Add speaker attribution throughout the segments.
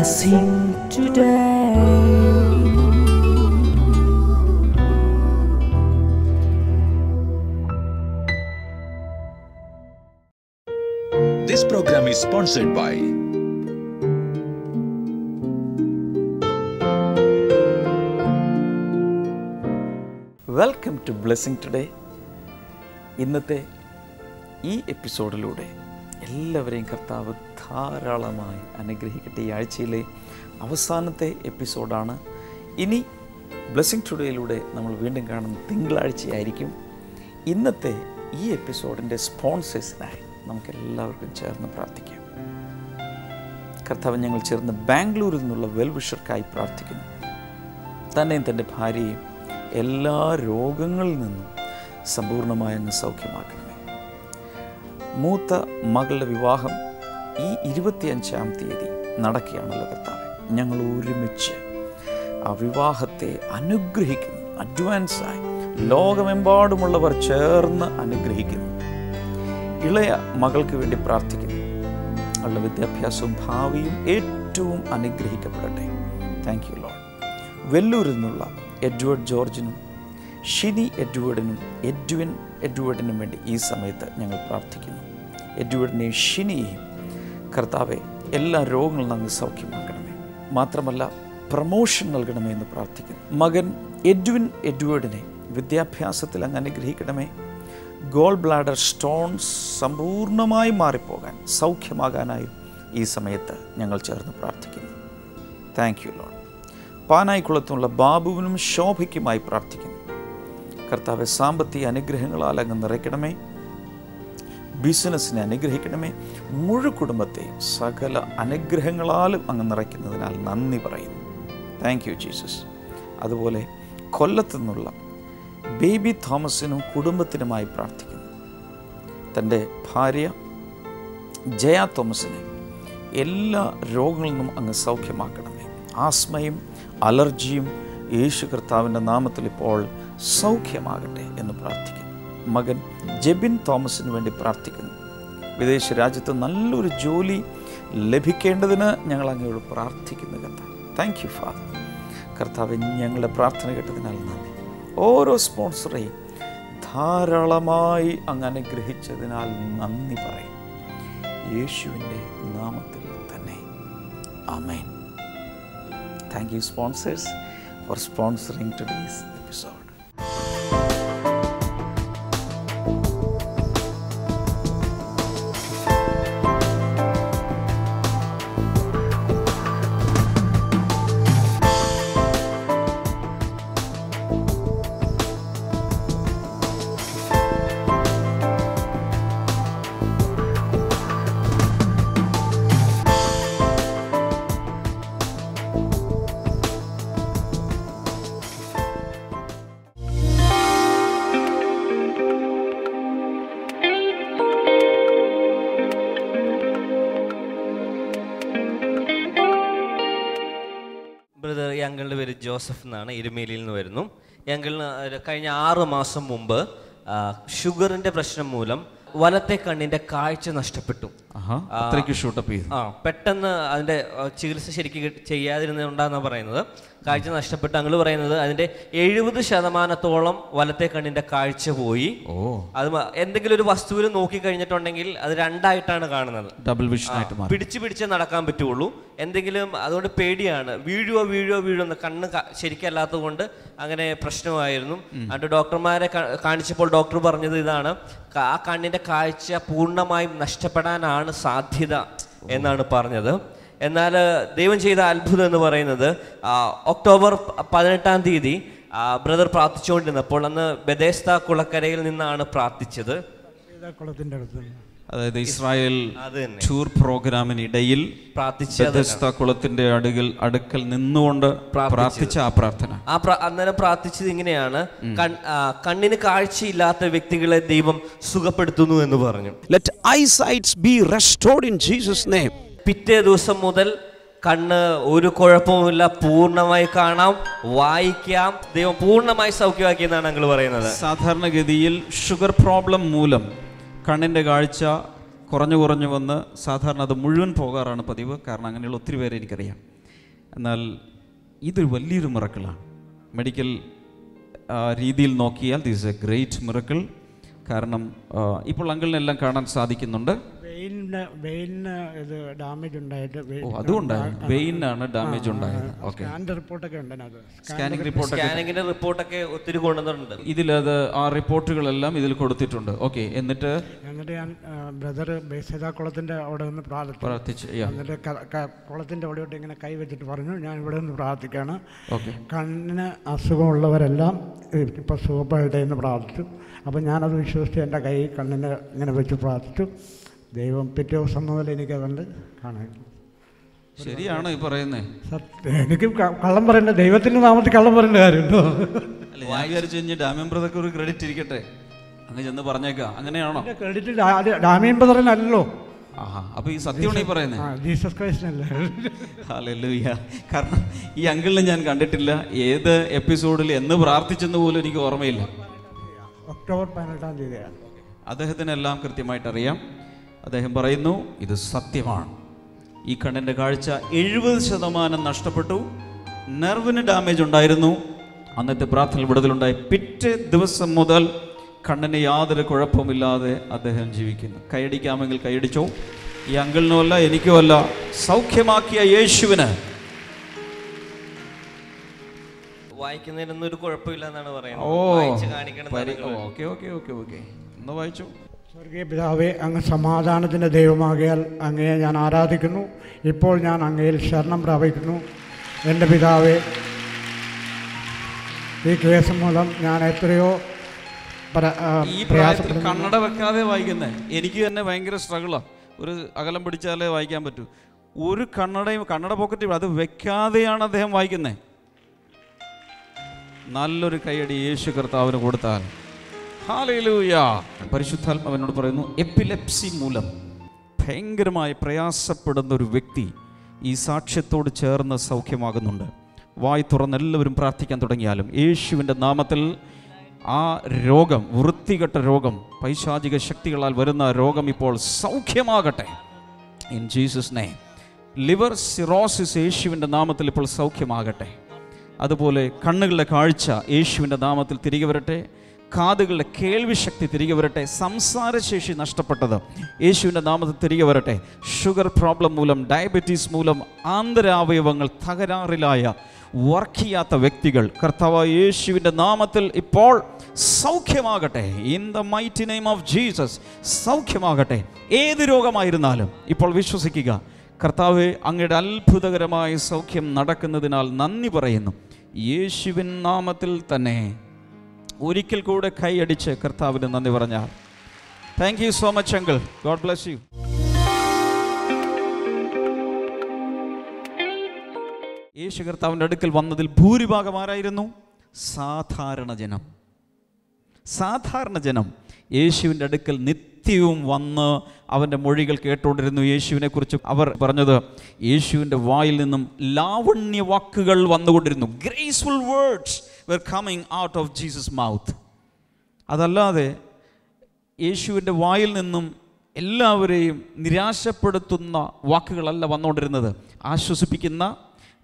Speaker 1: blessing today.
Speaker 2: This program is sponsored by
Speaker 3: welcome to blessing today. ഇന്നത്തെ ഈ എപ്പിസോഡിലൂടെ എല്ലാവരെയും കർത്താവ് ധാരാളമായി അനുഗ്രഹിക്കട്ടെ. ഈ ആഴ്ചയിലെ അവസാനത്തെ എപ്പിസോഡാണ്. ഇനി ബ്ലെസ്സിങ് ടുഡേയിലൂടെ നമ്മൾ വീണ്ടും കാണുന്ന തിങ്കളാഴ്ചയായിരിക്കും. ഇന്നത്തെ ഈ എപ്പിസോഡിൻ്റെ സ്പോൺസേഴ്സിനായി നമുക്കെല്ലാവർക്കും ചേർന്ന് പ്രാർത്ഥിക്കാം. കർത്താവ്, ഞങ്ങൾ ചേർന്ന് ബാംഗ്ലൂരിൽ നിന്നുള്ള വെൽവിഷർക്കായി പ്രാർത്ഥിക്കുന്നു. തന്നെയും തൻ്റെ ഭാര്യയും എല്ലാ രോഗങ്ങളിൽ നിന്നും സമ്പൂർണ്ണമായി അങ്ങ് സൗഖ്യമാക്കണമേ. മൂത്ത മകളുടെ വിവാഹം ഈ 25-ാം തീയതി നടക്കുകയാണല്ലോ കർത്താവേ. ഞങ്ങൾ ഒരുമിച്ച് ആ വിവാഹത്തെ അനുഗ്രഹിക്കുന്നു. അഡ്വാൻസായി ലോകമെമ്പാടുമുള്ളവർ ചേർന്ന് അനുഗ്രഹിക്കുന്നു. ഇളയ മകൾക്ക് വേണ്ടി പ്രാർത്ഥിക്കുന്നു. അവളുടെ വിദ്യാഭ്യാസവും ഭാവിയും ഏറ്റവും അനുഗ്രഹിക്കപ്പെടട്ടെ. Thank you Lord. വെല്ലൂരിൽ നിന്നുള്ള എഡ്വേർഡ് ജോർജിനും ഷിനി എഡ്വേർഡിനും എഡ്വേർഡിനും വേണ്ടി ഈ സമയത്ത് ഞങ്ങൾ പ്രാർത്ഥിക്കുന്നു. എഡ്വേർഡിനെയും ഷിനിയെയും കർത്താവെ എല്ലാ രോഗങ്ങളിൽ നിന്ന് സൗഖ്യമാക്കണമേ. മാത്രമല്ല പ്രമോഷൻ നൽകണമേ എന്ന് പ്രാർത്ഥിക്കുന്നു. മകൻ എഡ്വേർഡിനെ വിദ്യാഭ്യാസത്തിൽ അങ്ങ് അനുഗ്രഹിക്കണമേ. ഗോൾ ബ്ലാഡർ സ്റ്റോൺസ് സമ്പൂർണ്ണമായി മാറിപ്പോകാൻ സൗഖ്യമാകാനായും ഈ സമയത്ത് ഞങ്ങൾ ചേർന്ന് പ്രാർത്ഥിക്കുന്നു. Thank you Lord. പാനായിക്കുളത്തുള്ള ബാബുവിനും ശോഭയ്ക്കുമായി പ്രാർത്ഥിക്കുന്നു. കർത്താവെ, സാമ്പത്തിക അനുഗ്രഹങ്ങളാൽ അങ്ങ് നിറയ്ക്കണമേ. ബിസിനസ്സിനെ അനുഗ്രഹിക്കണമേ. മുഴുവൻ കുടുംബത്തെ സകല അനുഗ്രഹങ്ങളാലും അങ്ങ് നിറയ്ക്കുന്നതിനാൽ നന്ദി പറയുന്നു. Thank you Jesus. അതുപോലെ കൊല്ലത്തു നിന്നുള്ള ബേബി തോമസിനും കുടുംബത്തിനുമായി പ്രാർത്ഥിക്കുന്നു. തൻ്റെ ഭാര്യ ജയ തോമസിനെ എല്ലാ രോഗങ്ങളിൽ നിന്നും അങ്ങ് സൗഖ്യമാക്കണമേ. ആസ്മയും അലർജിയും യേശു കർത്താവിൻ്റെ നാമത്തിൽ ഇപ്പോൾ സൗഖ്യമാകട്ടെ എന്ന് പ്രാർത്ഥിക്കുന്നു. മകൻ ജെബിൻ തോമസിന് വേണ്ടി പ്രാർത്ഥിക്കുന്നു. വിദേശ രാജ്യത്ത് നല്ലൊരു ജോലി ലഭിക്കേണ്ടതിന് ഞങ്ങൾ അങ്ങയോട് പ്രാർത്ഥിക്കുന്നു കർത്താവ്. Thank you father. കർത്താവ്, ഞങ്ങളുടെ പ്രാർത്ഥന കേട്ടതിനാൽ നന്ദി. ഓരോ സ്പോൺസറെയും ധാരാളമായി അങ്ങ് അനുഗ്രഹിച്ചതിനാൽ നന്ദി പറയും. യേശുവിൻ്റെ നാമത്തിൽ തന്നെ ആമേൻ. Thank you sponsors for sponsoring today's episode.
Speaker 4: Brother, ഈ അങ്കിളിൻ്റെ പേര് ജോസഫ് എന്നാണ്, ഇരുമേലിയിൽ നിന്ന് വരുന്നു. ഈ അങ്കിളിന് കഴിഞ്ഞ 6 മാസം മുമ്പ് ഷുഗറിൻ്റെ പ്രശ്നം മൂലം വലത്തെ കണ്ണിൻ്റെ കാഴ്ച നഷ്ടപ്പെട്ടു. പെട്ടെന്ന് അതിൻ്റെ ചികിത്സ ശരിക്കും ചെയ്യാതിരുന്നുണ്ടാന്നാണ് പറയുന്നത്. കാഴ്ച നഷ്ടപ്പെട്ടു. അങ്ങള് പറയുന്നത് അതിൻ്റെ 70% വലത്തെ കണ്ണിൻ്റെ കാഴ്ച പോയി. അത് എന്തെങ്കിലും ഒരു വസ്തുവിൽ നോക്കി കഴിഞ്ഞിട്ടുണ്ടെങ്കിൽ അത് 2ആയിട്ടാണ് കാണുന്നത്. ഡബിൾ വിഷൻ ആയിട്ട് പിടിച്ച് നടക്കാൻ പറ്റുള്ളൂ. എന്തെങ്കിലും അതുകൊണ്ട് പേടിയാണ്. വീഴുവോ എന്ന് കണ്ണ് ശരിക്കല്ലാത്തത് കൊണ്ട് അങ്ങനെ പ്രശ്നമായിരുന്നു. എന്നിട്ട് ഡോക്ടർമാരെ കാണിച്ചപ്പോൾ ഡോക്ടർ പറഞ്ഞത് ഇതാണ്, ആ കണ്ണിൻ്റെ കാഴ്ച പൂർണ്ണമായും നഷ്ടപ്പെടാനാണ് സാധ്യത എന്നാണ് പറഞ്ഞത്. എന്നാൽ ദൈവം ചെയ്ത അത്ഭുതം എന്ന് പറയുന്നത് ഒക്ടോബർ 18-ാം തീയതി ബ്രദർ പ്രാർത്ഥിച്ചുകൊണ്ടിരുന്നപ്പോൾ, അന്ന് ബെഥേസ്ത കുളക്കരയിൽ നിന്നാണ് പ്രാർത്ഥിച്ചത്.
Speaker 5: അതായത് ഇസ്രായേൽ ടൂർ പ്രോഗ്രാമിനിടയിൽ ബെഥെസ്ത കുളത്തിന്റെ അടുക്കൽ നിന്നുകൊണ്ട് പ്രാർത്ഥിച്ച ആ പ്രാർത്ഥന.
Speaker 4: അന്നേരം പ്രാർത്ഥിച്ചത് ഇങ്ങനെയാണ്, കണ്ണിന് കാഴ്ചയില്ലാത്ത വ്യക്തികളെ ദൈവം സുഖപ്പെടുത്തുന്നു എന്ന് പറഞ്ഞു.
Speaker 6: Let eyesight be restored in Jesus' name.
Speaker 4: പിറ്റേ ദിവസം മുതൽ കണ്ണ് ഒരു കുഴപ്പവുമില്ല, പൂർണ്ണമായി കാണാം, വായിക്കാം. ദൈവം പൂർണ്ണമായി സൗഖ്യമാക്കിയെന്നാണ് ഞങ്ങൾ പറയുന്നത്.
Speaker 5: സാധാരണഗതിയിൽ ഷുഗർ പ്രോബ്ലം മൂലം കണ്ണിൻ്റെ കാഴ്ച കുറഞ്ഞു വന്ന് സാധാരണ അത് മുഴുവൻ പോകാറാണ് പതിവ്. കാരണം അങ്ങനെയുള്ള ഒത്തിരി പേരെ എനിക്കറിയാം. എന്നാൽ ഇതൊരു വലിയൊരു മിറക്കിളാണ്. മെഡിക്കൽ രീതിയിൽ നോക്കിയാൽ this is A great miracle. കാരണം ഇപ്പോൾ അങ്കിളിനെല്ലാം കാണാൻ സാധിക്കുന്നുണ്ട്.
Speaker 7: വെയിനിന് ഇത് ഡാമേജ് ഉണ്ടായിട്ട്
Speaker 5: അതുകൊണ്ടായിരുന്നു വെയിനാണ് ഡാമേജ് ഉണ്ടായത്. ഓക്കെ,
Speaker 4: സ്കാനിങ്ങിന്റെ റിപ്പോർട്ടൊക്കെ ഒത്തിരി കൊണ്ടുവന്നിട്ടുണ്ട്.
Speaker 5: ഇതിലത് ആ റിപ്പോർട്ടുകളെല്ലാം ഇതിൽ കൊടുത്തിട്ടുണ്ട്. ഓക്കെ, എന്നിട്ട്
Speaker 7: ഞാൻ ബ്രദർ ബേസേദ കുളത്തിന്റെ അവിടെ നിന്ന് പ്രാർത്ഥിച്ചു. എന്നിട്ട് കുളത്തിന്റെ അവിടെയോട്ട് ഇങ്ങനെ കൈ വെച്ചിട്ട് പറഞ്ഞു, ഞാൻ ഇവിടെ നിന്ന് പ്രാർത്ഥിക്കാണ്, കണ്ണിന് അസുഖമുള്ളവരെല്ലാം ഇപ്പം സുഖമായിട്ട് എന്ന് പ്രാർത്ഥിച്ചു. അപ്പം ഞാനത് വിശ്വസിച്ച് എൻ്റെ കൈ കണ്ണിന് ഇങ്ങനെ വെച്ച് പ്രാർത്ഥിച്ചു. ദൈവം പിറ്റേ ദിവസം മുതൽ എനിക്കതുകൊണ്ട് കാണാൻ.
Speaker 5: ശരിയാണോ ഈ പറയുന്നത്?
Speaker 7: എനിക്ക് കള്ളം പറയേണ്ട, ദൈവത്തിൻ്റെ നാമത്തിൽ കള്ളം പറയേണ്ട കാര്യമുണ്ടോ?
Speaker 5: അല്ല, ഞാൻ വിചാരിച്ചു കഴിഞ്ഞാൽ ഡാമിയൻ ബ്രദർക്ക് ഒരു ക്രെഡിറ്റ് ഇരിക്കട്ടെ, അങ്ങ് ചെന്ന് പറഞ്ഞേക്കാം. അങ്ങനെയാണോ?
Speaker 7: Credit Damian ബ്രദറിനല്ലോ.
Speaker 5: ആഹാ, അപ്പൊ ഈ സത്യമാണ് ഈ പറയുന്നത്?
Speaker 7: ജീസസ് ക്രൈസ്റ്റിനല്ലേ.
Speaker 5: ഹല്ലേലൂയ. കാരണം ഈ അങ്കിളിനെ ഞാൻ കണ്ടിട്ടില്ല. ഏത് എപ്പിസോഡിൽ എന്ന് പ്രാർത്ഥിച്ചെന്ന് പോലും എനിക്ക് ഓർമ്മയില്ല.
Speaker 7: ഒക്ടോബർ 18-ാം തീയതിയാണ്.
Speaker 5: അദ്ദേഹത്തിനെല്ലാം കൃത്യമായിട്ട് അറിയാം. അദ്ദേഹം പറയുന്നു ഇത് സത്യമാണ്. ഈ കണ്ണിൻ്റെ കാഴ്ച 70% നഷ്ടപ്പെട്ടു. നെർവിന് ഡാമേജ് ഉണ്ടായിരുന്നു. അന്നത്തെ പ്രാർത്ഥന വിടുതലുണ്ടായി. പിറ്റേ ദിവസം മുതൽ കണ്ണിന് യാതൊരു കുഴപ്പമില്ലാതെ അദ്ദേഹം ജീവിക്കുന്നു. കൈയടിക്കാമെങ്കിൽ കൈയടിച്ചോ. ഈ അങ്കിളിനോ അല്ല എനിക്കോ അല്ല, സൗഖ്യമാക്കിയ യേശുവിന്.
Speaker 4: വായിക്കുന്നതിനൊന്നും ഒരു കുഴപ്പമില്ല എന്നാണ് പറയുന്നത്.
Speaker 5: ഒന്ന് വായിച്ചു.
Speaker 7: സ്വർഗീയ പിതാവേ, അങ്ങ് സമാധാനത്തിൻ്റെ ദൈവമാകിയാൽ അങ്ങയെ ഞാൻ ആരാധിക്കുന്നു. ഇപ്പോൾ ഞാൻ അങ്ങയിൽ ശരണം പ്രാപിക്കുന്നു. എൻ്റെ പിതാവേ, ഈ കേസ് മൂലം ഞാൻ എത്രയോ
Speaker 5: ഈ പ്രായത്തിൽ കണ്ണട വെക്കാതെ വായിക്കുന്നേ എനിക്ക് തന്നെ ഭയങ്കര സ്ട്രഗിളാണ്. ഒരു അകലം പിടിച്ചാലേ വായിക്കാൻ പറ്റൂ. ഒരു കണ്ണട പോക്കറ്റ് അത് വെക്കാതെയാണ് അദ്ദേഹം വായിക്കുന്നത്. നല്ലൊരു കൈയടി യേശു കർത്താവിന് കൊടുത്താൽ. ഹല്ലേലൂയ. പരിശുദ്ധാത്മാവിനോട് പറയുന്നു, എപ്പിലെപ്സി മൂലം ഭയങ്കരമായി പ്രയാസപ്പെടുന്ന ഒരു വ്യക്തി ഈ സാക്ഷ്യത്തോട് ചേർന്ന് സൗഖ്യമാകുന്നുണ്ട്. വായി തുറന്ന് എല്ലാവരും പ്രാർത്ഥിക്കാൻ തുടങ്ങിയാലും യേശുവിൻ്റെ നാമത്തിൽ ആ രോഗം, വൃത്തികെട്ട രോഗം, പൈശാചിക ശക്തികളാൽ വരുന്ന രോഗം ഇപ്പോൾ സൗഖ്യമാകട്ടെ in Jesus name. Liver cirrhosis യേശുവിൻ്റെ നാമത്തിൽ ഇപ്പോൾ സൗഖ്യമാകട്ടെ. അതുപോലെ കണ്ണുകളുടെ കാഴ്ച യേശുവിൻ്റെ നാമത്തിൽ തിരികെ വരട്ടെ. കാതുകളുടെ കേൾവി ശക്തി തിരികെ വരട്ടെ. സംസാരശേഷി നഷ്ടപ്പെട്ടത് യേശുവിൻ്റെ നാമത്തിൽ തിരികെ വരട്ടെ. ഷുഗർ പ്രോബ്ലം മൂലം, ഡയബറ്റീസ് മൂലം ആന്തരാവയവങ്ങൾ തകരാറിലായ വർക്ക് ചെയ്യാത്ത വ്യക്തികൾ കർത്താവായ യേശുവിൻ്റെ നാമത്തിൽ ഇപ്പോൾ സൗഖ്യമാകട്ടെ. In the mighty name of Jesus സൗഖ്യമാകട്ടെ. ഏത് രോഗമായിരുന്നാലും ഇപ്പോൾ വിശ്വസിക്കുക. കർത്താവേ, അങ്ങയുടെ അത്ഭുതകരമായ സൗഖ്യം നടക്കുന്നതിനാൽ നന്ദി പറയുന്നു. യേശുവിൻ നാമത്തിൽ തന്നെ ഒരിക്കൽ കൂടെ കൈയടിച്ച് കർത്താവിന് നന്ദി പറഞ്ഞാൽ. Thank you so much uncle. God bless you. യേശു കർത്താവിൻ്റെ അടുക്കൽ വന്നതിൽ ഭൂരിഭാഗം ആരായിരുന്നു? സാധാരണ ജനം. സാധാരണ ജനം യേശുവിൻ്റെ അടുക്കൽ നിത്യവും വന്ന് അവൻ്റെ മൊഴികൾ കേട്ടുകൊണ്ടിരുന്നു. യേശുവിനെ കുറിച്ച് അവർ പറഞ്ഞത്, യേശുവിൻ്റെ വായിൽ നിന്നും ലാവണ്യ വാക്കുകൾ വന്നുകൊണ്ടിരുന്നു. Graceful words were coming out of Jesus' mouth. അതല്ലാതെ യേശുവിൻ്റെ വായിൽ നിന്നും എല്ലാവരെയും നിരാശപ്പെടുത്തുന്ന വാക്കുകളല്ല വന്നുകൊണ്ടിരുന്നത്. ആശ്വസിപ്പിക്കുന്ന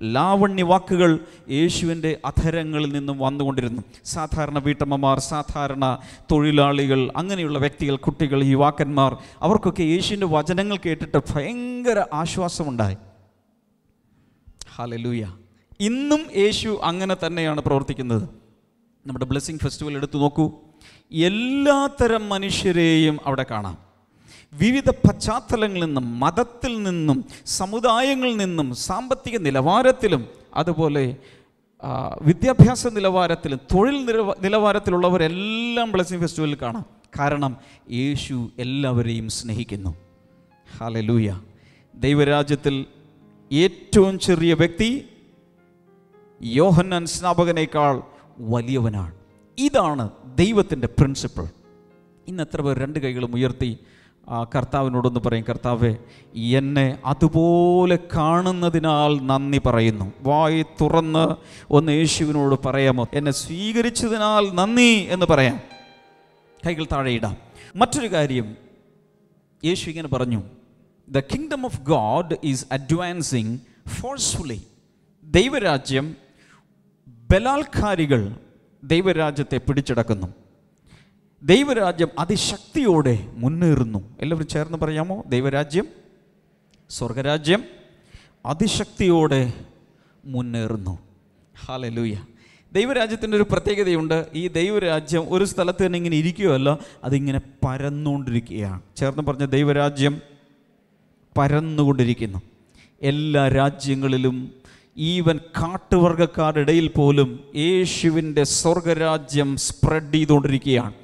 Speaker 5: ലാവണ്യ വാക്കുകൾ യേശുവിൻ്റെ അധരങ്ങളിൽ നിന്നും വന്നുകൊണ്ടിരുന്നു. സാധാരണ വീട്ടമ്മമാർ, സാധാരണ തൊഴിലാളികൾ, അങ്ങനെയുള്ള വ്യക്തികൾ, കുട്ടികൾ, യുവാക്കന്മാർ, അവർക്കൊക്കെ യേശുവിൻ്റെ വചനങ്ങൾ കേട്ടിട്ട് ഭയങ്കര ആശ്വാസമുണ്ടായി. ഹല്ലേലൂയ. ഇന്നും യേശു അങ്ങനെ തന്നെയാണ് പ്രവർത്തിക്കുന്നത്. നമ്മുടെ ബ്ലെസ്സിങ് ഫെസ്റ്റിവൽ എടുത്തു നോക്കൂ. എല്ലാത്തരം മനുഷ്യരെയും അവിടെ കാണാം. വിവിധ പശ്ചാത്തലങ്ങളിൽ നിന്നും, മതത്തിൽ നിന്നും, സമുദായങ്ങളിൽ നിന്നും, സാമ്പത്തിക നിലവാരത്തിലും, അതുപോലെ വിദ്യാഭ്യാസ നിലവാരത്തിലും, തൊഴിൽ നിലവാരത്തിലുള്ളവരെല്ലാം ബ്ലെസ്സിങ് ഫെസ്റ്റിവലിൽ കാണാം. കാരണം യേശു എല്ലാവരെയും സ്നേഹിക്കുന്നു. ഹല്ലേലൂയ. ദൈവരാജ്യത്തിൽ ഏറ്റവും ചെറിയ വ്യക്തി യോഹന്നാൻ സ്നാപകനേക്കാൾ വലിയവനാണ്. ഇതാണ് ദൈവത്തിൻ്റെ പ്രിൻസിപ്പിൾ. ഇന്ന് എത്ര പേർ രണ്ട് കൈകളും ഉയർത്തി കർത്താവിനോടൊന്ന് പറയും, കർത്താവേ, എന്നെ അതുപോലെ കാണുന്നതിനാൽ നന്ദി പറയുന്നു. വായി തുറന്ന് ഒന്ന് യേശുവിനോട് പറയാമോ? എന്നെ സ്വീകരിച്ചതിനാൽ നന്ദി എന്ന് പറയാം. കൈകൾ താഴെയിടാം. മറ്റൊരു കാര്യം യേശു ഇങ്ങനെ പറഞ്ഞു, the kingdom of God is advancing forcefully. ദൈവരാജ്യം, ബലാത്കാരികൾ ദൈവരാജ്യത്തെ പിടിച്ചടക്കുന്നു. ദൈവരാജ്യം അതിശക്തിയോടെ മുന്നേറുന്നു. എല്ലാവരും ചേർന്ന് പറയാമോ? ദൈവരാജ്യം, സ്വർഗരാജ്യം അതിശക്തിയോടെ മുന്നേറുന്നു. ഹല്ലേലൂയ. ദൈവരാജ്യത്തിൻ്റെ ഒരു പ്രത്യേകതയുണ്ട്. ഈ ദൈവരാജ്യം ഒരു സ്ഥലത്ത് തന്നെ ഇങ്ങനെ ഇരിക്കുകയല്ല, അതിങ്ങനെ പരന്നുകൊണ്ടിരിക്കുകയാണ്. ചേർന്ന് പറഞ്ഞ ദൈവരാജ്യം പരന്നുകൊണ്ടിരിക്കുന്നു. എല്ലാ രാജ്യങ്ങളിലും, ഈവൻ കാട്ടുവർഗക്കാരുടെ ഇടയിൽ പോലും യേശുവിൻ്റെ സ്വർഗരാജ്യം സ്പ്രെഡ് ചെയ്തുകൊണ്ടിരിക്കുകയാണ്.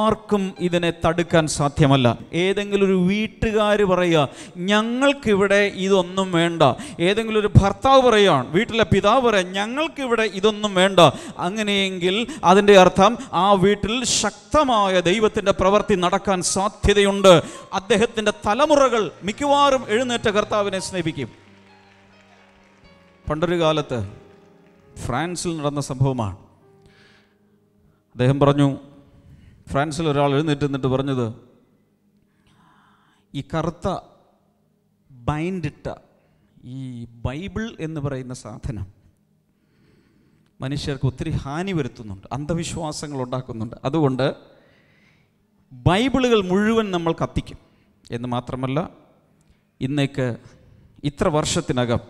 Speaker 5: ആർക്കും ഇതിനെ തടുക്കാൻ സാധ്യമല്ല. ഏതെങ്കിലും ഒരു വീട്ടുകാർ പറയുക ഞങ്ങൾക്കിവിടെ ഇതൊന്നും വേണ്ട, ഏതെങ്കിലും ഒരു ഭർത്താവ് പറയുകയാണ്, വീട്ടിലെ പിതാവ് പറയാം ഞങ്ങൾക്കിവിടെ ഇതൊന്നും വേണ്ട, അങ്ങനെയെങ്കിൽ അതിൻ്റെ അർത്ഥം ആ വീട്ടിൽ ശക്തമായ ദൈവത്തിൻ്റെ പ്രവൃത്തി നടക്കാൻ സാധ്യതയുണ്ട്. അദ്ദേഹത്തിൻ്റെ തലമുറകൾ മിക്കവാറും എഴുന്നേറ്റ കർത്താവിനെ സ്നേഹിക്കും. പണ്ടൊരു കാലത്ത് ഫ്രാൻസിൽ നടന്ന സംഭവമാണ്. അദ്ദേഹം പറഞ്ഞു, ഫ്രാൻസിൽ ഒരാൾ എഴുന്നേറ്റ് പറഞ്ഞത്, ഈ കറുത്ത ബൈൻഡിട്ട ഈ ബൈബിൾ എന്ന് പറയുന്ന സാധനം മനുഷ്യർക്ക് ഒത്തിരി ഹാനി വരുത്തുന്നുണ്ട്, അന്ധവിശ്വാസങ്ങൾ ഉണ്ടാക്കുന്നുണ്ട്. അതുകൊണ്ട് ബൈബിളുകൾ മുഴുവൻ നമ്മൾ കത്തിക്കും എന്ന് മാത്രമല്ല, ഇന്നേക്ക് ഇത്ര വർഷത്തിനകം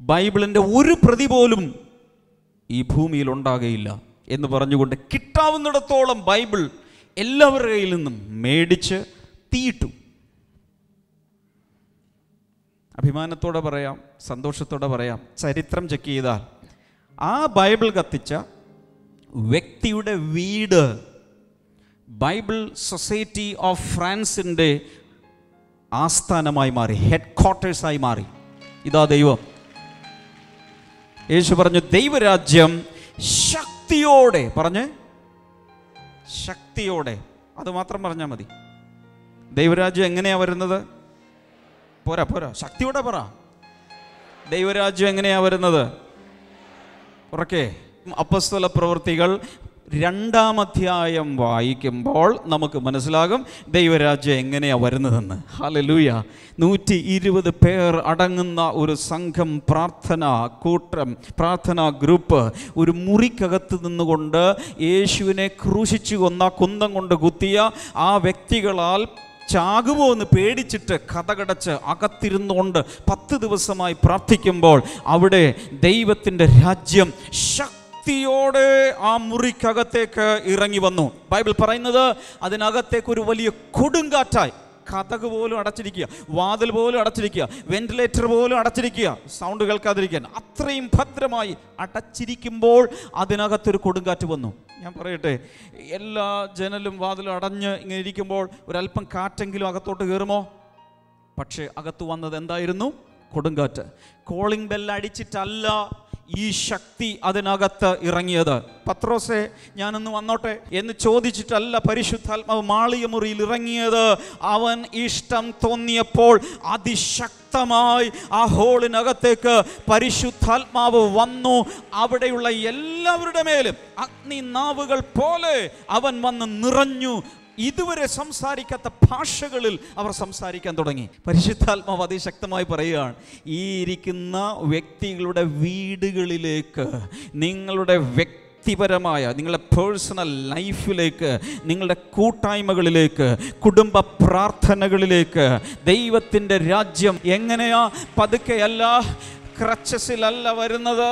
Speaker 5: ബൈബിളിൻ്റെ ഒരു പ്രതി പോലും ഈ ഭൂമിയിൽ ഉണ്ടാകുകയില്ല എന്ന് പറഞ്ഞുകൊണ്ട് കിട്ടാവുന്നിടത്തോളം ബൈബിൾ എല്ലാവരുടെ കയ്യിൽ നിന്നും മേടിച്ച് തീയിട്ടു. അഭിമാനത്തോടെ പറയാം, സന്തോഷത്തോടെ പറയാം, ചരിത്രം ചെക്ക് ചെയ്താൽ ആ ബൈബിൾ കത്തിച്ച വ്യക്തിയുടെ വീട് ബൈബിൾ സൊസൈറ്റി ഓഫ് ഫ്രാൻസിൻ്റെ ആസ്ഥാനമായി മാറി, ഹെഡ് ക്വാർട്ടേഴ്സായി മാറി. ഇതാ ദൈവം. യേശു പറഞ്ഞു ദൈവരാജ്യം ശക്തിയോടെ, പറഞ്ഞ് ശക്തിയോടെ, അത് മാത്രം പറഞ്ഞാൽ മതി. ദൈവരാജ്യം എങ്ങനെയാ വരുന്നത്? പോരാ, ശക്തിയോടെ പറ. ദൈവരാജ്യം എങ്ങനെയാ വരുന്നത്? ഉറക്കെ. അപ്പോസ്തല പ്രവൃത്തികൾ 2-ാം അധ്യായം വായിക്കുമ്പോൾ നമുക്ക് മനസ്സിലാകും ദൈവരാജ്യം എങ്ങനെയാണ് വരുന്നതെന്ന്. ഹല്ലേലൂയ. 120 പേർ അടങ്ങുന്ന ഒരു സംഘം, പ്രാർത്ഥനാ ഗ്രൂപ്പ് ഒരു മുറിക്കകത്ത് നിന്നുകൊണ്ട് യേശുവിനെ ക്രൂശിച്ചു കൊന്ന, കുന്തം കൊണ്ട് കുത്തിയ ആ വ്യക്തികളാൽ ചാകുമോ എന്ന് പേടിച്ചിട്ട് കതകടച്ച് അകത്തിരുന്നുകൊണ്ട് 10 ദിവസമായി പ്രാർത്ഥിക്കുമ്പോൾ അവിടെ ദൈവത്തിൻ്റെ രാജ്യം ശക്തിയോടെ ആ മുറിക്കകത്തേക്ക് ഇറങ്ങി വന്നു. ബൈബിൾ പറയുന്നത് അതിനകത്തേക്ക് ഒരു വലിയ കൊടുങ്കാറ്റായി, കതക് പോലും അടച്ചിരിക്കുക, വാതിൽ പോലും അടച്ചിരിക്കുക, വെന്റിലേറ്റർ പോലും അടച്ചിരിക്കുക, സൗണ്ട് കേൾക്കാതിരിക്കാൻ അത്രയും ഭദ്രമായി അടച്ചിരിക്കുമ്പോൾ അതിനകത്തൊരു കൊടുങ്കാറ്റ് വന്നു. ഞാൻ പറയട്ടെ, എല്ലാ ജനലും വാതിലും അടഞ്ഞ് ഇങ്ങനെ ഇരിക്കുമ്പോൾ ഒരല്പം കാറ്റെങ്കിലും അകത്തോട്ട് കയറുമോ? പക്ഷേ അകത്ത് വന്നത് എന്തായിരുന്നു? കൊടുങ്കാറ്റ്. കോളിംഗ് ബെല്ല് അടിച്ചിട്ടല്ല ഈ ശക്തി അതിനകത്ത് ഇറങ്ങിയത്. പത്രോസേ ഞാനൊന്ന് വന്നോട്ടെ എന്ന് ചോദിച്ചിട്ടല്ല പരിശുദ്ധാത്മാവ് മാളിക മുറിയിൽ ഇറങ്ങിയത്. അവൻ ഇഷ്ടം തോന്നിയപ്പോൾ അതിശക്തമായി ആ ഹോളിനകത്തേക്ക് പരിശുദ്ധാത്മാവ് വന്നു. അവിടെയുള്ള എല്ലാവരുടെ മേലും അഗ്നി നാവുകൾ പോലെ അവൻ വന്ന് നിറഞ്ഞു. ഇതുവരെ സംസാരിക്കാത്ത ഭാഷകളിൽ അവർ സംസാരിക്കാൻ തുടങ്ങി. പരിശുദ്ധാത്മാവ് അതിശക്തമായി പറയുകയാണ്, ഈ ഇരിക്കുന്ന വ്യക്തികളുടെ വീടുകളിലേക്ക്, നിങ്ങളുടെ വ്യക്തിപരമായ, നിങ്ങളുടെ പേഴ്സണൽ ലൈഫിലേക്ക്, നിങ്ങളുടെ കൂട്ടായ്മകളിലേക്ക്, കുടുംബ പ്രാർത്ഥനകളിലേക്ക് ദൈവത്തിൻ്റെ രാജ്യം എങ്ങനെയാ? പതുക്കെയല്ല, ക്രച്ചസിലല്ല വരുന്നത്,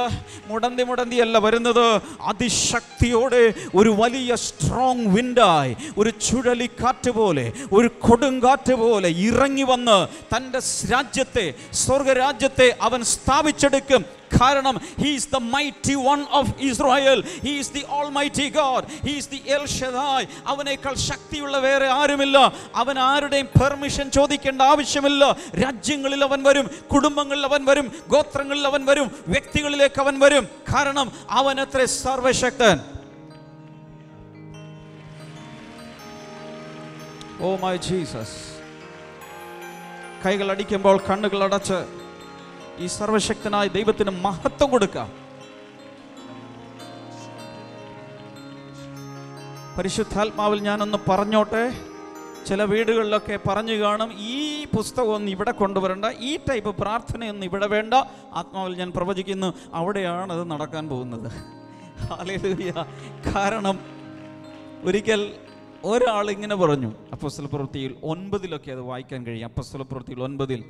Speaker 5: മുടന്തിയല്ല വരുന്നത്, അതിശക്തിയോടെ ഒരു വലിയ സ്ട്രോങ് വിൻഡായി, ഒരു ചുഴലിക്കാറ്റ് പോലെ, ഒരു കൊടുങ്കാറ്റ് പോലെ ഇറങ്ങി വന്ന് തൻ്റെ രാജ്യത്തെ, സ്വർഗരാജ്യത്തെ അവൻ സ്ഥാപിച്ചെടുക്കും. കാരണം he is the mighty one of Israel, he is the almighty God, he is the El Shaddai. അവനേക്കാൾ ശക്തിയുള്ള വേറെ ആരുമില്ല. അവൻ ആരുടെയും പെർമിഷൻ ചോദിക്കേണ്ട ആവശ്യമില്ല. രാജ്യങ്ങളിൽ അവൻ വരും, കുടുംബങ്ങളിൽ അവൻ വരും, ഗോത്രങ്ങളിൽ അവൻ വരും, വ്യക്തികളിലേക്ക് അവൻ വരും. കാരണം അവൻ അത്ര സർവശക്തൻ. Oh my Jesus. കൈകൾ അടിക്കുമ്പോൾ കണ്ണുകൾ അടച്ച് ഈ സർവശക്തനായ ദൈവത്തിന് മഹത്വം കൊടുക്കാം. പരിശുദ്ധാത്മാവിൽ ഞാനൊന്ന് പറഞ്ഞോട്ടെ, ചില വീടുകളിലൊക്കെ പറഞ്ഞു കാണും, ഈ പുസ്തകമൊന്നും ഇവിടെ കൊണ്ടുവരണ്ട, ഈ ടൈപ്പ് പ്രാർത്ഥനയൊന്നും ഇവിടെ വേണ്ട. ആത്മാവിൽ ഞാൻ പ്രവചിക്കുന്നു, അവിടെയാണ് അത് നടക്കാൻ പോകുന്നത്. ഹല്ലേലൂയ. കാരണം ഒരിക്കൽ ഒരാൾ ഇങ്ങനെ പറഞ്ഞു, അപ്പോസ്തലപ്രവൃത്തിയിൽ 9 അത് വായിക്കാൻ കഴിയും. അപ്പോസ്തലപ്രവൃത്തിയിൽ 9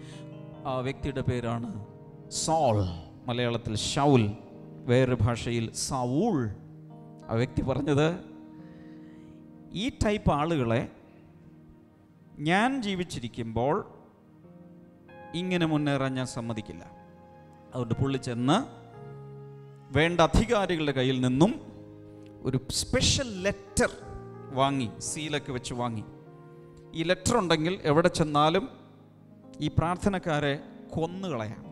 Speaker 5: ആ വ്യക്തിയുടെ പേരാണ് സോൾ, മലയാളത്തിൽ ശൗൽ, വേറൊരു ഭാഷയിൽ സൗൾ. ആ വ്യക്തി പറഞ്ഞത്, ഈ ടൈപ്പ് ആളുകളെ ഞാൻ ജീവിച്ചിരിക്കുമ്പോൾ ഇങ്ങനെ മുന്നേറാൻ ഞാൻ സമ്മതിക്കില്ല. അതുകൊണ്ട് പുള്ളി ചെന്ന് വേണ്ട അധികാരികളുടെ കയ്യിൽ നിന്നും ഒരു സ്പെഷ്യൽ ലെറ്റർ വാങ്ങി, സീലൊക്കെ വെച്ച് വാങ്ങി. ഈ ലെറ്റർ ഉണ്ടെങ്കിൽ എവിടെ ചെന്നാലും ഈ പ്രാർത്ഥനക്കാരെ കൊന്നുകളയാം,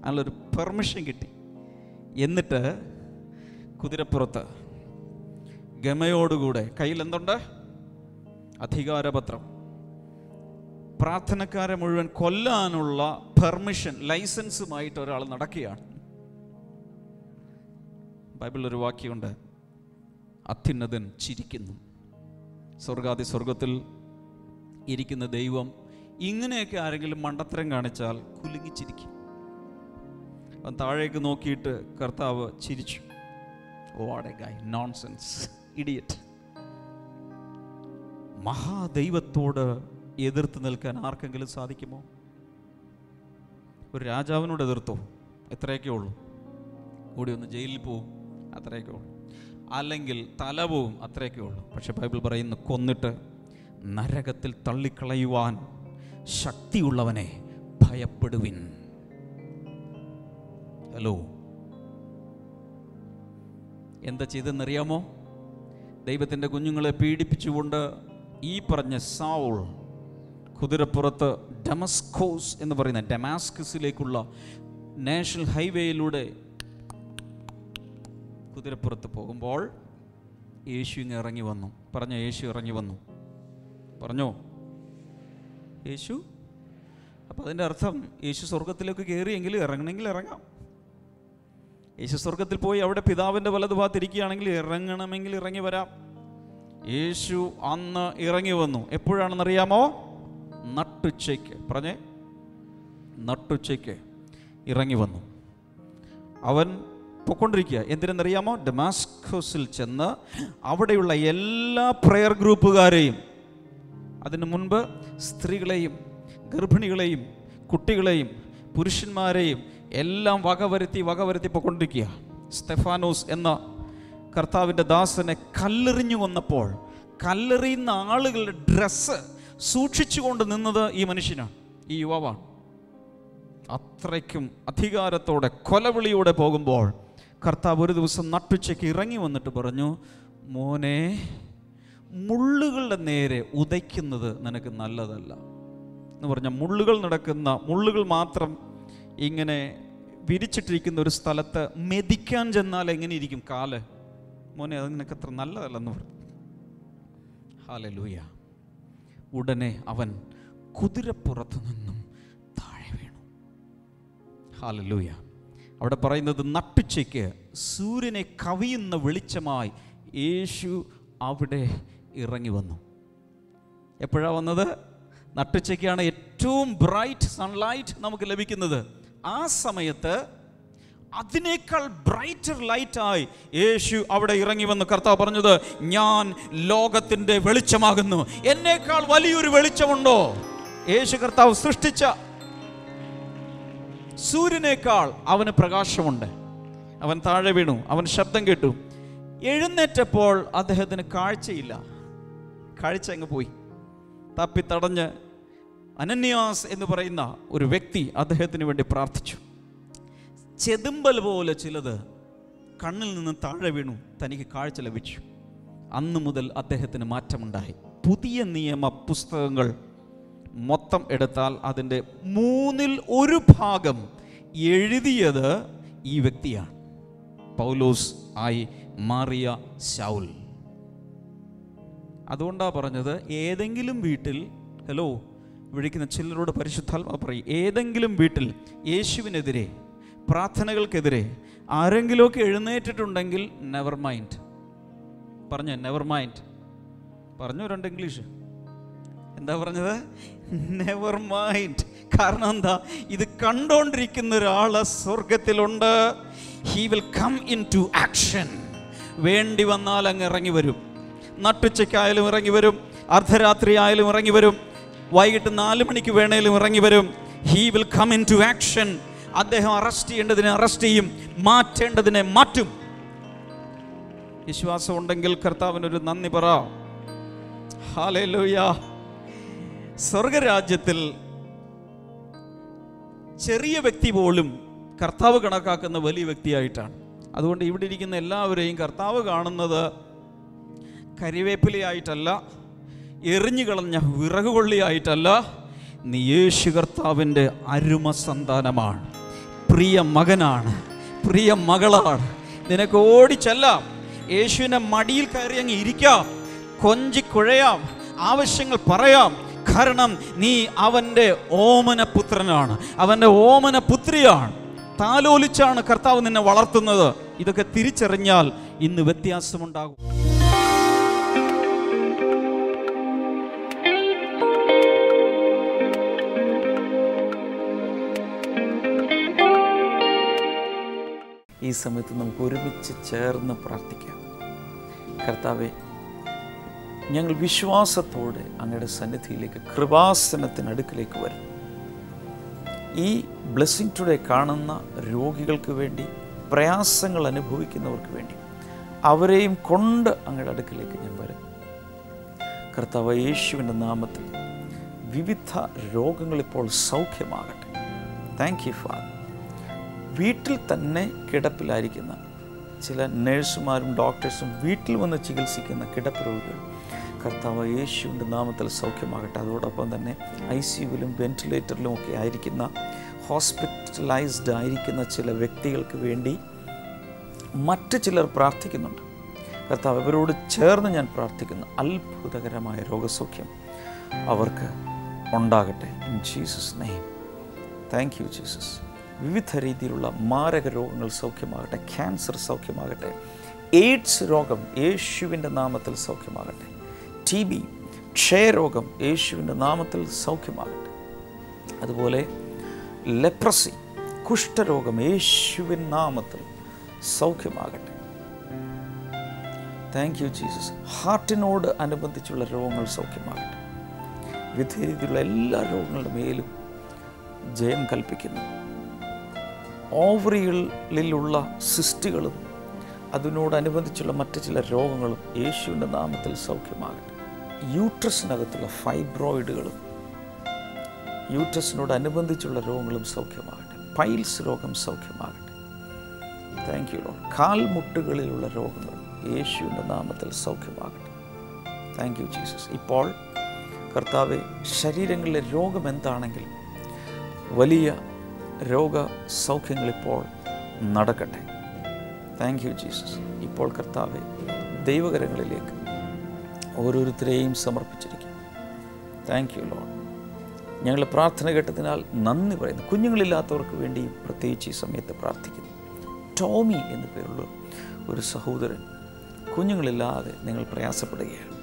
Speaker 5: അതിലൊരു പെർമിഷൻ കിട്ടി. എന്നിട്ട് കുതിരപ്പുറത്ത് ഗമയോടുകൂടെ കയ്യിൽ എന്തുണ്ട്? അധികാരപത്രം. പ്രാർത്ഥനക്കാരെ മുഴുവൻ കൊല്ലാനുള്ള പെർമിഷൻ, ലൈസൻസുമായിട്ട് ഒരാൾ നടക്കുകയാണ്. ബൈബിളിൽ ഒരു വാക്യമുണ്ട്, അത്യുന്നതൻ ചിരിക്കുന്നു. സ്വർഗത്തിൽ ഇരിക്കുന്ന ദൈവം ഇങ്ങനെയൊക്കെ ആരെങ്കിലും മണ്ടത്തരം കാണിച്ചാൽ കുലുങ്ങിച്ചിരിക്കും. അവൻ താഴേക്ക് നോക്കിയിട്ട് കർത്താവ് ചിരിച്ചു. What a guy, nonsense, idiot. മഹാദൈവത്തോട് എതിർത്ത് നിൽക്കാൻ ആർക്കെങ്കിലും സാധിക്കുമോ? ഒരു രാജാവിനോട് എതിർത്തോ? എത്രയൊക്കെ ഉള്ളൂ. കൂടി ഒന്ന് ജയിലിൽ പോവും, അത്രയൊക്കെ ഉള്ളൂ. അല്ലെങ്കിൽ തല പോവും, അത്രയൊക്കെ ഉള്ളൂ. പക്ഷെ ബൈബിൾ പറയുന്നു, കൊന്നിട്ട് നരകത്തിൽ തള്ളിക്കളയുവാൻ ശക്തിയുള്ളവനെ ഭയപ്പെടുവിൻ. ഹലോ, എന്താ ചെയ്തെന്നറിയാമോ? ദൈവത്തിൻ്റെ കുഞ്ഞുങ്ങളെ പീഡിപ്പിച്ചുകൊണ്ട് ഈ പറഞ്ഞ സൗൾ കുതിരപ്പുറത്ത് ഡമസ്കോസ് എന്ന് പറയുന്ന ഡമാസ്കസിലേക്കുള്ള നാഷണൽ ഹൈവേയിലൂടെ കുതിരപ്പുറത്ത് പോകുമ്പോൾ യേശു ഇങ്ങ് ഇറങ്ങി വന്നു. പറഞ്ഞോ, യേശു ഇറങ്ങി വന്നു. പറഞ്ഞോ, യേശു. അപ്പം അതിൻ്റെ അർത്ഥം യേശു സ്വർഗത്തിലേക്ക് കയറിയെങ്കിലും ഇറങ്ങണമെങ്കിൽ ഇറങ്ങാം. യേശു സ്വർഗത്തിൽ പോയി അവിടെ പിതാവിൻ്റെ വലതുഭാഗത്തിരിക്കുകയാണെങ്കിൽ ഇറങ്ങണമെങ്കിൽ ഇറങ്ങി വരാം. യേശു അന്ന് ഇറങ്ങി വന്നു. എപ്പോഴാണെന്നറിയാമോ? നട്ടുച്ചയ്ക്ക്. പറഞ്ഞേ, നട്ടുച്ചയ്ക്ക് ഇറങ്ങി വന്നു. അവൻ പൊക്കൊണ്ടിരിക്കുക. എന്തിനെന്നറിയാമോ? ഡമാസ്കസിൽ ചെന്ന് അവിടെയുള്ള എല്ലാ പ്രയർ ഗ്രൂപ്പുകാരെയും, അതിനു മുൻപ് സ്ത്രീകളെയും ഗർഭിണികളെയും കുട്ടികളെയും പുരുഷന്മാരെയും എല്ലാം വകവരുത്തി പൊക്കൊണ്ടിരിക്കുക. സ്തെഫാനോസ് എന്ന കർത്താവിൻ്റെ ദാസനെ കല്ലെറിഞ്ഞു കൊന്നപ്പോൾ കല്ലെറിയുന്ന ആളുകളുടെ ഡ്രസ്സ് സൂക്ഷിച്ചുകൊണ്ട് നിന്നത് ഈ മനുഷ്യനാണ്, ഈ യുവാവാണ്. അത്രയ്ക്കും അധികാരത്തോടെ കൊലവിളിയോടെ പോകുമ്പോൾ കർത്താവ് ഒരു ദിവസം നട്ടുച്ചയ്ക്ക് ഇറങ്ങി വന്നിട്ട് പറഞ്ഞു, മോനെ, മുള്ളുകളുടെ നേരെ ഉദയ്ക്കുന്നത് നിനക്ക് നല്ലതല്ല എന്ന് പറഞ്ഞാൽ, മുള്ളുകൾ മാത്രം ഇങ്ങനെ വിരിച്ചിട്ടിരിക്കുന്ന ഒരു സ്ഥലത്ത് മെതിക്കാൻ ചെന്നാൽ എങ്ങനെ ഇരിക്കും കാല്? മോനെ, അത് നിനക്ക് അത്ര നല്ലതല്ലെന്ന് പറഞ്ഞു. ഹല്ലേലൂയ. ഉടനെ അവൻ കുതിരപ്പുറത്ത് നിന്നും താഴെ വീണു. ഹല്ലേലൂയ. അവിടെ പറയുന്നത്, നട്ടുച്ചയ്ക്ക് സൂര്യനെ കവിയുന്ന വെളിച്ചമായി യേശു അവിടെ ഇറങ്ങി വന്നു. എപ്പോഴാണ് വന്നത്? നട്ടുച്ചയ്ക്കാണ് ഏറ്റവും ബ്രൈറ്റ് സൺലൈറ്റ് നമുക്ക് ലഭിക്കുന്നത്. ആ സമയത്ത് അതിനേക്കാൾ ബ്രൈറ്റർ ലൈറ്റായി യേശു അവിടെ ഇറങ്ങി വന്നു. കർത്താവ് പറഞ്ഞത്, ഞാൻ ലോകത്തിൻ്റെ വെളിച്ചമാകുന്നു. എന്നേക്കാൾ വലിയൊരു വെളിച്ചമുണ്ടോ? യേശു കർത്താവ് സൃഷ്ടിച്ച സൂര്യനേക്കാൾ അവന് പ്രകാശമുണ്ട്. അവൻ താഴെ വീണു, അവൻ ശബ്ദം കേട്ടു. എഴുന്നേറ്റപ്പോൾ അദ്ദേഹത്തിന് കാഴ്ചയില്ല. കാഴ്ച അങ്ങ് പോയി. തപ്പിത്തടഞ്ഞ് അനന്യാസ് എന്ന് പറയുന്ന ഒരു വ്യക്തി അദ്ദേഹത്തിന് വേണ്ടി പ്രാർത്ഥിച്ചു. ചെതുമ്പൽ പോലെ ചിലത് കണ്ണിൽ നിന്ന് താഴെ വീണു. തനിക്ക് കാഴ്ച ലഭിച്ചു. അന്ന് മുതൽ അദ്ദേഹത്തിന് മാറ്റമുണ്ടായി. പുതിയ നിയമ പുസ്തകങ്ങൾ മൊത്തം എടുത്താൽ അതിൻ്റെ 1/3 എഴുതിയത് ഈ വ്യക്തിയാണ്. പൗലോസ് ആയി മാറിയ ശൗൽ. അതുകൊണ്ടാണ് പറഞ്ഞത്, ഏതെങ്കിലും വീട്ടിൽ, ഹലോ, വിളിക്കുന്ന ചിലരോട് പരിശുദ്ധാത്മാവ് പറയും, ഏതെങ്കിലും വീട്ടിൽ യേശുവിനെതിരെ, പ്രാർത്ഥനകൾക്കെതിരെ ആരെങ്കിലുമൊക്കെ എഴുന്നേറ്റിട്ടുണ്ടെങ്കിൽ നെവർ മൈൻഡ്. പറഞ്ഞോ, നെവർ മൈൻഡ്. പറഞ്ഞോ 2 ഇംഗ്ലീഷ്. എന്താ പറഞ്ഞത്? Never mind. കാരണം എന്താ? ഇത് കണ്ടോണ്ടിരിക്കുന്ന ഒരാള് സ്വർഗത്തിലുണ്ട്. He will come in to action. വേണ്ടി വന്നാൽ അങ്ങ് ഇറങ്ങി വരും. നട്ടുച്ചയ്ക്കായാലും ഇറങ്ങി വരും, അർദ്ധരാത്രി ആയാലും ഇറങ്ങി വരും, വൈകിട്ട് 4 മണിക്ക് വേണേലും ഇറങ്ങി വരും. He will come in to action. അദ്ദേഹം അറസ്റ്റ് ചെയ്യേണ്ടതിനെ അറസ്റ്റ് ചെയ്യും, മാറ്റേണ്ടതിനെ മാറ്റും. വിശ്വാസം ഉണ്ടെങ്കിൽ കർത്താവിനൊരു നന്ദി പറ. ഹല്ലേലൂയ. സ്വർഗരാജ്യത്തിൽ ചെറിയ വ്യക്തി പോലും കർത്താവ് കണക്കാക്കുന്ന വലിയ വ്യക്തിയായിട്ടാണ്. അതുകൊണ്ട് ഇവിടെ ഇരിക്കുന്ന എല്ലാവരെയും കർത്താവ് കാണുന്നത് കരിവേപ്പിലയായിട്ടല്ല, എറിഞ്ഞു കളഞ്ഞ വിറകുകൊള്ളിയായിട്ടല്ല. നീ യേശു കർത്താവിൻ്റെ അരുമ സന്താനമാണ്, പ്രിയ മകനാണ്, പ്രിയ മകളാണ്. നിനക്ക് ഓടിച്ചെല്ലാം, യേശുവിനെ മടിയിൽ കയറി അങ്ങ് ഇരിക്കാം, കൊഞ്ചിക്കുഴയാം, ആവശ്യങ്ങൾ പറയാം. കാരണം നീ അവൻ്റെ ഓമനപുത്രനാണ്, അവൻ്റെ ഓമനപുത്രിയാണ്. താലോലിച്ചാണ് കർത്താവ് നിന്നെ വളർത്തുന്നത്. ഇതൊക്കെ തിരിച്ചറിഞ്ഞാൽ ഇന്ന് വ്യത്യാസമുണ്ടാകും.
Speaker 3: ഈ സമയത്ത് നമുക്ക് ഒരുമിച്ച് ചേർന്ന് പ്രാർത്ഥിക്കാം. കർത്താവെ, ഞങ്ങൾ വിശ്വാസത്തോടെ അങ്ങയുടെ സന്നിധിയിലേക്ക്, കൃപാസനത്തിനടുക്കിലേക്ക് വരും. ഈ ബ്ലെസ്സിംഗ് ടുഡേ കാണുന്ന രോഗികൾക്ക് വേണ്ടി, പ്രയാസങ്ങൾ അനുഭവിക്കുന്നവർക്ക് വേണ്ടി, അവരെയും കൊണ്ട് അങ്ങയുടെ അടുക്കിലേക്ക് ഞാൻ വരും. കർത്താവ് യേശുവിൻ്റെ നാമത്തിൽ വിവിധ രോഗങ്ങളിപ്പോൾ സൗഖ്യമാകട്ടെ. Thank you father. വീട്ടിൽ തന്നെ കിടപ്പിലായിരിക്കുന്ന ചില നഴ്സുമാരും ഡോക്ടേഴ്സും വീട്ടിൽ വന്ന് ചികിത്സിക്കുന്ന കിടപ്പ് രോഗികൾ കർത്താവ് യേശുവിൻ്റെ നാമത്തിൽ സൗഖ്യമാകട്ടെ. അതോടൊപ്പം തന്നെ ICUവിലും വെന്റിലേറ്ററിലും ഒക്കെ ആയിരിക്കുന്ന, ഹോസ്പിറ്റലൈസ്ഡ് ആയിരിക്കുന്ന ചില വ്യക്തികൾക്ക് വേണ്ടി മറ്റ് ചിലർ പ്രാർത്ഥിക്കുന്നുണ്ട്. കർത്താവ് അവരോട് ചേർന്ന് ഞാൻ പ്രാർത്ഥിക്കുന്നു. അത്ഭുതകരമായ രോഗസൗഖ്യം അവർക്ക് ഉണ്ടാകട്ടെ. In Jesus name. Thank you Jesus. വിവിധ രീതിയിലുള്ള മാരക രോഗങ്ങൾ സൗഖ്യമാകട്ടെ. ക്യാൻസർ സൗഖ്യമാകട്ടെ. എയ്ഡ്സ് രോഗം യേശുവിൻ്റെ നാമത്തിൽ സൗഖ്യമാകട്ടെ. TB, ക്ഷയരോഗം യേശുവിൻ്റെ നാമത്തിൽ സൗഖ്യമാകട്ടെ. അതുപോലെ ലെപ്രസി, കുഷ്ഠരോഗം യേശുവിൻ നാമത്തിൽ സൗഖ്യമാകട്ടെ. Thank you Jesus. ഹാർട്ടിനോട് അനുബന്ധിച്ചുള്ള രോഗങ്ങൾ സൗഖ്യമാകട്ടെ. വിവിധ രീതിയിലുള്ള എല്ലാ രോഗങ്ങളുടെ മേലും ജയം കൽപ്പിക്കുന്നു. ഓവറികളിലുള്ള സിസ്റ്റുകളും അതിനോടനുബന്ധിച്ചുള്ള മറ്റ് ചില രോഗങ്ങളും യേശുവിൻ്റെ നാമത്തിൽ സൗഖ്യമാകട്ടെ. യൂട്രസിനകത്തുള്ള ഫൈബ്രോയിഡുകളും യൂട്രസിനോടനുബന്ധിച്ചുള്ള രോഗങ്ങളും സൗഖ്യമാകട്ടെ. പൈൽസ് രോഗം സൗഖ്യമാകട്ടെ. Thank you Lord. കാൽമുട്ടുകളിലുള്ള രോഗങ്ങൾ യേശുവിൻ്റെ നാമത്തിൽ സൗഖ്യമാകട്ടെ. Thank you Jesus. ഇപ്പോൾ കർത്താവെ, ശരീരങ്ങളിലെ രോഗം എന്താണെങ്കിലും വലിയ രോഗസൗഖ്യങ്ങളിപ്പോൾ നടക്കട്ടെ. Thank you Jesus. ഇപ്പോൾ കർത്താവെ, ദൈവകരങ്ങളിലേക്ക് ഓരോരുത്തരെയും സമർപ്പിച്ചിരിക്കും. Thank you Lord. ഞങ്ങളുടെ പ്രാർത്ഥന കേട്ടതിനാൽ നന്ദി പറയുന്നു. കുഞ്ഞുങ്ങളില്ലാത്തവർക്ക് വേണ്ടിയും പ്രത്യേകിച്ച് ഈ സമയത്ത് പ്രാർത്ഥിക്കുന്നു. ടോമി എന്നു പേരുള്ള ഒരു സഹോദരൻ കുഞ്ഞുങ്ങളില്ലാതെ നിങ്ങൾ പ്രയാസപ്പെടുകയാണ്.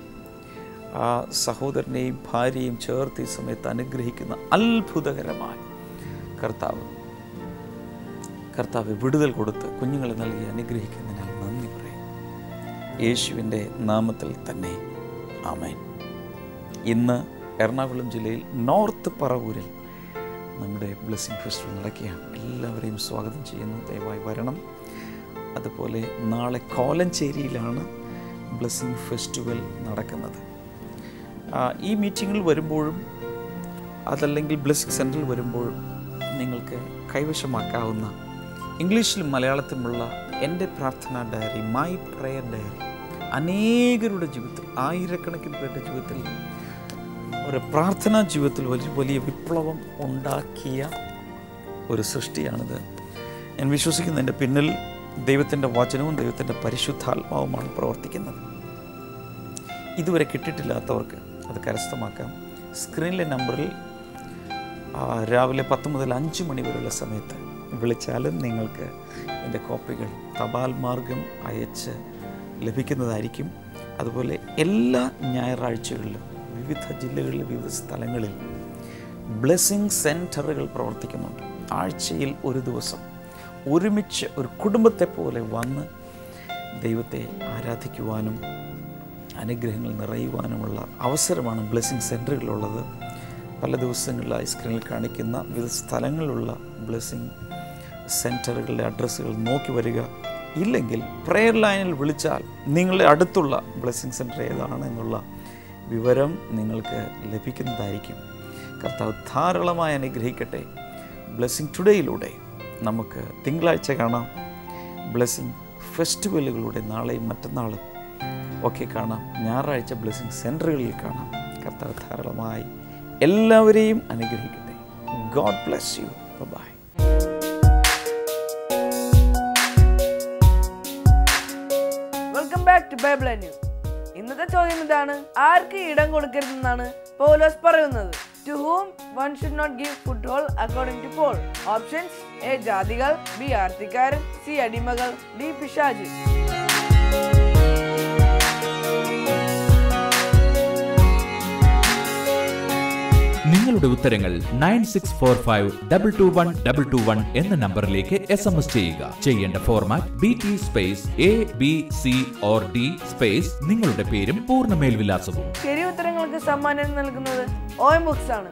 Speaker 3: ആ സഹോദരനെയും ഭാര്യയും ചേർത്ത് ഈ സമയത്ത് അനുഗ്രഹിക്കുന്ന അത്ഭുതകരമായ കർത്താവ് വിടുതൽ കൊടുത്ത് കുഞ്ഞുങ്ങളെ നൽകി അനുഗ്രഹിക്കുന്നതിനാൽ നന്ദി പറയും. യേശുവിൻ്റെ നാമത്തിൽ തന്നെ ആമേൻ. ഇന്ന് എറണാകുളം ജില്ലയിൽ നോർത്ത് പറവൂരിൽ നമ്മുടെ ബ്ലെസ്സിംഗ് ഫെസ്റ്റിവൽ നടക്കുകയാണ്. എല്ലാവരെയും സ്വാഗതം ചെയ്യുന്നു. ദയവായി വരണം. അതുപോലെ നാളെ കോലഞ്ചേരിയിലാണ് ബ്ലെസ്സിംഗ് ഫെസ്റ്റിവൽ നടക്കുന്നത്. ഈ മീറ്റിങ്ങിൽ വരുമ്പോഴും അതല്ലെങ്കിൽ ബ്ലെസ്സിംഗ് സെൻറ്ററിൽ വരുമ്പോഴും നിങ്ങൾക്ക് കൈവശമാക്കാവുന്ന ഇംഗ്ലീഷിലും മലയാളത്തിലുമുള്ള എൻ്റെ പ്രാർത്ഥനാ ഡയറി, മൈ പ്രയർ ഡയറി, അനേകരുടെ ജീവിതത്തിൽ, ആയിരക്കണക്കിന് പേരുടെ ജീവിതത്തിൽ, ഒരു പ്രാർത്ഥനാ ജീവിതത്തിൽ വലിയ വിപ്ലവം ഉണ്ടാക്കിയ ഒരു സൃഷ്ടിയാണിത്. ഞാൻ വിശ്വസിക്കുന്നു എൻ്റെ പിന്നിൽ ദൈവത്തിൻ്റെ വചനവും ദൈവത്തിൻ്റെ പരിശുദ്ധാത്മാവുമാണ് പ്രവർത്തിക്കുന്നത്. ഇതുവരെ കിട്ടിയിട്ടില്ലാത്തവർക്ക് അത് കരസ്ഥമാക്കാം. സ്ക്രീനിലെ നമ്പറിൽ രാവിലെ 10 മുതൽ 5 മണി വരെയുള്ള സമയത്ത് വിളിച്ചാലും നിങ്ങൾക്ക് എൻ്റെ കോപ്പികൾ തപാൽ മാർഗം അയച്ച് ലഭിക്കുന്നതായിരിക്കും. അതുപോലെ എല്ലാ ഞായറാഴ്ചകളിലും വിവിധ ജില്ലകളിൽ വിവിധ സ്ഥലങ്ങളിൽ ബ്ലെസ്സിങ് സെൻറ്ററുകൾ പ്രവർത്തിക്കുന്നുണ്ട്. ആഴ്ചയിൽ ഒരു ദിവസം ഒരുമിച്ച് ഒരു കുടുംബത്തെ പോലെ വന്ന് ദൈവത്തെ ആരാധിക്കുവാനും അനുഗ്രഹങ്ങൾ നിറയുവാനുമുള്ള അവസരമാണ് ബ്ലെസ്സിങ് സെൻറ്ററുകളുള്ളത്. പല ദിവസങ്ങളിലായി സ്ക്രീനിൽ കാണിക്കുന്ന വിവിധ സ്ഥലങ്ങളിലുള്ള ബ്ലെസ്സിങ് സെൻറ്ററുകളുടെ അഡ്രസ്സുകൾ നോക്കി വരിക. ഇല്ലെങ്കിൽ പ്രെയർ ലൈനിൽ വിളിച്ചാൽ നിങ്ങളുടെ അടുത്തുള്ള ബ്ലെസ്സിങ് സെൻറ്റർ ഏതാണ് എന്നുള്ള വിവരം നിങ്ങൾക്ക് ലഭിക്കുന്നതായിരിക്കും. കർത്താവ് ധാരാളമായി അനുഗ്രഹിക്കട്ടെ. ബ്ലെസ്സിങ് ടുഡേയിലൂടെ നമുക്ക് തിങ്കളാഴ്ച കാണാം. ബ്ലെസ്സിങ് ഫെസ്റ്റിവലുകളുടെ നാളെയും മറ്റന്നാളും ഒക്കെ കാണാം. ഞായറാഴ്ച ബ്ലെസ്സിങ് സെൻറ്ററുകളിൽ കാണാം. കർത്താവ് ധാരാളമായി എല്ലാവരെയും അനുഗ്രഹിക്കട്ടെ. God bless you. Bye.
Speaker 8: Welcome back to Bible new. ഇന്നത്തെ ചോദ്യം ഇതാണ്: ആർക്ക് ഇടം കൊടുക്കരുതെന്നാണ് പൗലോസ് പറയുന്നത്? To whom one should not give foothold according to Paul. Options: A. ജാതികൾ, B. ആർത്തിക്കാരൻ, C. അടിമകൾ, D. പിശാച്.
Speaker 2: നിങ്ങളുടെ ഉത്തരങ്ങൾ 9645221221 എന്ന നമ്പറിലേക്ക് SMS ചെയ്യുക. ചെയ്യേണ്ട format BT space ABC or D space നിങ്ങളുടെ പേരും പൂർണ്ണ മേൽവിലാസവും.
Speaker 8: ശരി ഉത്തരങ്ങൾക്ക് സമ്മാനം നൽകുന്നത് OM ബുക്സ് ആണ്.